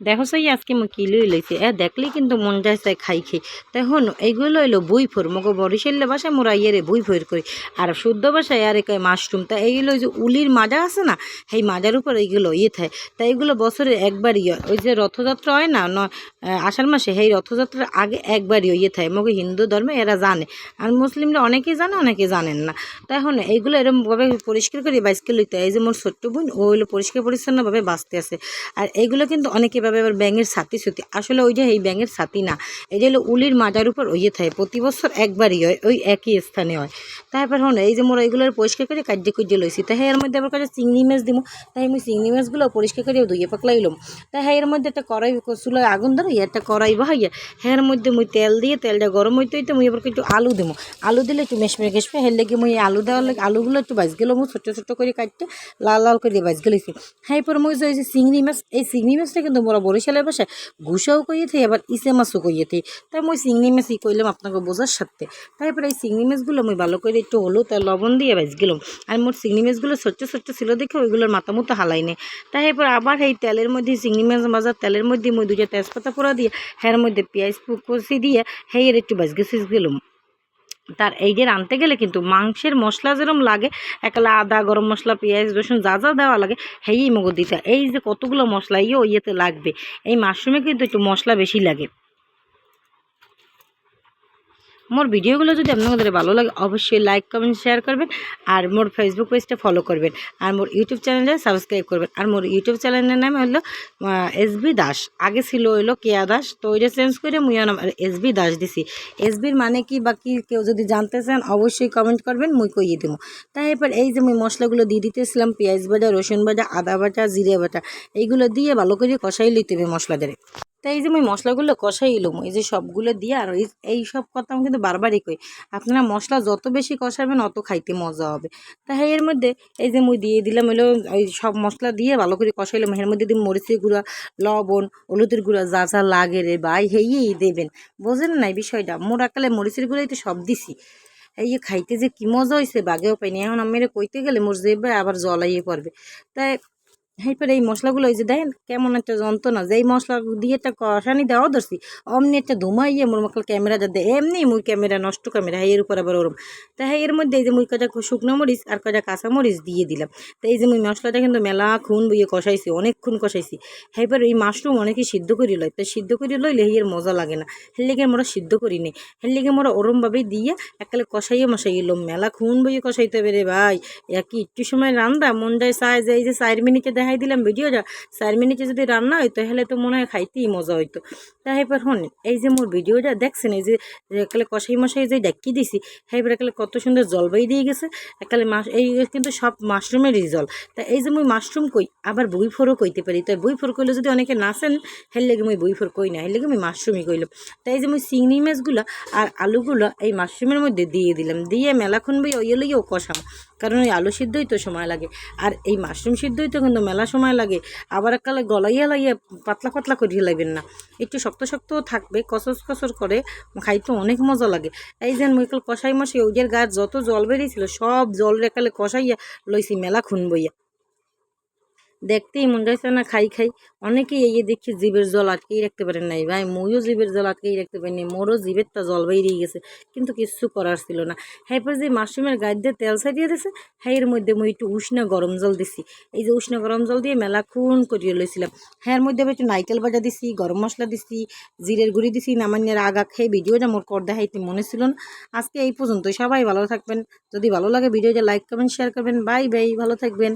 দেখো সাই আজকে মই কি লই লইছে দেখলেই কিন্তু মন যায় চাই খাই খাই তখন এইগুলো হইলো বই ফোর মগো বরিশালের বাসায় মোরা ইয়েরে বই ফোর করি আর শুদ্ধ ভাষায় আর কয় মাশরুম তা এইগুলো যে উলির মাজা আছে না সেই মাজার উপর এইগুলো থাকে তাই এইগুলো বছরে একবারই হয় ওই যে রথযাত্রা হয় না আষাঢ় মাসে সেই রথযাত্রার আগে একবারই থাকে মগে হিন্দু ধর্মে এরা জানে আর মুসলিমরা অনেকেই জানে অনেকে জানেন না তখন এইগুলো এরকমভাবে পরিষ্কার করে বাইসকে লইতে এই যে মোর ছোট্ট বোন ও হইলো পরিষ্কার পরিচ্ছন্নভাবে বাঁচতে আছে আর এইগুলো কিন্তু অনেকে ভাবে আবার ব্যাঙের ছাতি ছুতি আসলে ওই যে এই ব্যাঙের ছাতি না এটা হলো উলির মাজার উপর থাকে প্রতি বছর একবারই হয় ওই একই স্থানে হয় তারপর হন এই যে মোরা এইগুলোর পরিষ্কার করে কার্য কুর্য লইছি তাই এর মধ্যে আবার কাছে চিংড়ি মাছ দিব তাই আমি চিংড়ি মাছগুলো পরিষ্কার করে ধুয়ে পাকলাইলাম তাই এর মধ্যে একটা কড়াই চুলায় আগুন ধরাই একটা কড়াই বহাইয়া এর মধ্যে মুই তেল দিয়ে তেলটা গরম হইতে হইতে মুই এবার একটু আলু দেবো আলু দিলে একটু মেশমে গেসবে হের লেগে মুই আলু দেওয়ার লাগে আলুগুলো একটু বাজ গেলো মুই ছোটো ছোটো করে কাটতে লাল লাল করে বাজ গেলেছি হ্যাঁ এরপর মুই যে চিংড়ি মাছ এই চিংড়ি মাছটা কিন্তু মোরা বরিশালের বাসায় ঘুষাও কইয়ে থাই আবার ইসে মাছও কইয়ে থাই তাই মুই চিংড়ি মাছই কইলাম আপনাকে বোঝার সাথে তারপরে এই চিংড়ি মাছগুলো মুই ভালো করে একটু হলুদ আর লবণ দিয়ে বাজ গেলাম আর মোর চিংড়ি মাছগুলো ছোট্ট ছোট্ট ছিল দেখে ওইগুলোর মাথা মতো হালাই নেই তাই এরপর আবার এই তেলের মধ্যে চিংড়ি মাছ ভাজার তেলের মধ্যে মুই দুটো তেজপাতা পোড়া দিয়ে হ্যার মধ্যে পেঁয়াজ কুচি দিয়ে হেয়ের একটু বাজ গেলাম তার এই যে রাঁধতে গেলে কিন্তু মাংসের মশলা যেরকম লাগে একলা আদা গরম মশলা পেঁয়াজ রসুন যা যা দেওয়া লাগে হেই মগো দিতে এই যে কতগুলো মশলা ইয়েতে লাগবে এই মাশরুমে কিন্তু একটু মশলা বেশি লাগে মোর ভিডিওগুলো যদি আপনাদের ভালো লাগে অবশ্যই লাইক কমেন্ট শেয়ার করবেন আর মোর ফেসবুক পেজটা ফলো করবেন আর মোর ইউটিউব চ্যানেলে সাবস্ক্রাইব করবেন আর মোর ইউটিউব চ্যানেলের নাম হলো এসবি দাস আগে ছিল হইলো কেয়া দাস তো ওইটা চেঞ্জ করে মুই নাম এসবি দাস দিছি এসবির মানে কি বা কি কেউ যদি জানতে চান অবশ্যই কমেন্ট করবেন মুই কইয়ে দেবো তাই এরপর এই যে মুই মশলাগুলো দিয়ে দিতেছিলাম পেঁয়াজ ভাজা রসুন ভাজা আদা বাটা জিরে বাটা এইগুলো দিয়ে ভালো করে কষাই লইতে হবে মশলা ধরে তাই এই যে মুই মশলাগুলো কষাই এলাম এই যে সবগুলো দিয়ে আর এই সব কথা আমি কিন্তু বারবারই কই আপনারা মশলা যত বেশি কষাবেন অত খাইতে মজা হবে তাই এর মধ্যে এই যে মুই দিয়ে দিলাম হলো এই সব মশলা দিয়ে ভালো করে কষাইলাম এর মধ্যে দিই মরিচের গুঁড়া লবণ হলুদের গুঁড়া যা যা লাগে রে ভাই হেয়েই দেবেন বোঝেন নাই বিষয়টা মোর আকালে মরিচের গুঁড়াই তো সব দিছি এই খাইতে যে কি মজা হয়েছে বাগেও পাইনি এখন আমি কইতে গেলে মোর যেবে আবার জলাইয়ে পড়বে তাই এরপরে এই মশলাগুলো এই যে দেখেন কেমন একটা যন্ত্রণা যে এই মশলা দিয়ে একটা কষানি দেওয়া ধরছি অমনি একটা ধুমাইয়ে মোর মকল ক্যামেরা যা দেয় এমনি মুই ক্যামেরা নষ্ট ক্যামেরা এর উপর আবার ওরম তাই এর মধ্যে এই যে মুই কটা শুকনো মরিচ আর কটা কাঁচা মরিচ দিয়ে দিলাম তো এই যে মুই মশলাটা কিন্তু মেলা খুন বইয়ে কষাইছি অনেকক্ষণ কষাইছি এরপর এই মাশরুম অনেকে সিদ্ধ করি লয় তাই সিদ্ধ করি লইলে এর মজা লাগে না হের লেগে মোরা সিদ্ধ করি নি হের লেগে মোরা ওরমভাবেই দিয়ে একালে কষাইয়ে মশাই এলো মেলা খুন বইয়ে কষাইতে হবে রে ভাই একই একটু সময় রান্দা মন যায় চায় যে এই যে 4 মিনিটে দেখাই দিলাম ভিডিওটা 4 মিনিটে যদি রান্না হইতো তাহলে তো মনে হয় খাইতেই মজা হইতো তাই এবার হন এই যে মোর ভিডিওটা দেখছেন এই যে একালে কষাই মশাই যে ডাকি দিছি হ্যাঁ এবার একালে কত সুন্দর জলবাই দিয়ে গেছে একালে এই কিন্তু সব মাশরুমেরই জল তা এই যে মুই মাশরুম কই আবার বই ফোরও কইতে পারি তাই বই ফোর কইলে যদি অনেকে নাচেন হের লেগে মুই বই ফোর কই না হের লেগে মুই মাশরুমই কইলাম তাই এই যে মুই চিংড়ি মাছগুলো আর আলুগুলো এই মাশরুমের মধ্যে দিয়ে দিলাম দিয়ে মেলাক্ষণ বই ওই লইও কষাম কারণ ওই আলু সিদ্ধই তো সময় লাগে আর এই মাশরুম সিদ্ধই তো কিন্তু মেলা সময় লাগে আবার এককালে গলাইয়া লাইয়া পাতলা পাতলা করিয়ে লাগবেন না একটু শক্ত শক্তও থাকবে কসর কসর করে খাইতে অনেক মজা লাগে এই যে মুইকাল কষাই মশাই ওইদের গাছ যত জল বেরিয়েছিল সব জল রেখালে কষাইয়া লইছি মেলা খুন বইয়া দেখতেই মন যাচ্ছে না খাই খাই অনেকেই এই দেখি জিভের জল আটকেই রাখতে পারেন নাই ভাই মইও জিভের জল আটকেই রাখতে পারিনি মোরও জিভেরটা জল বেরিয়ে গেছে কিন্তু কিছু করার ছিল না এরপর যে মাশরুমের গাছ দিয়ে তেল ছাড়িয়ে দিয়েছে এর মধ্যে মুই একটু উষ্ণ গরম জল দিছি এই যে উষ্ণ গরম জল দিয়ে মেলা খুন করিয়ে লইছিলাম এর মধ্যে আবার একটু নাইকেল ভাজা দিছি গরম মশলা দিছি জিরের গুঁড়ি দিছি নামান্যের আগা খেয়ে ভিডিওটা মোর কর দেখাইতে মনে ছিল না আজকে এই পর্যন্তই সবাই ভালো থাকবেন যদি ভালো লাগে ভিডিওটা লাইক করবেন শেয়ার করবেন বাই বাই ভালো থাকবেন।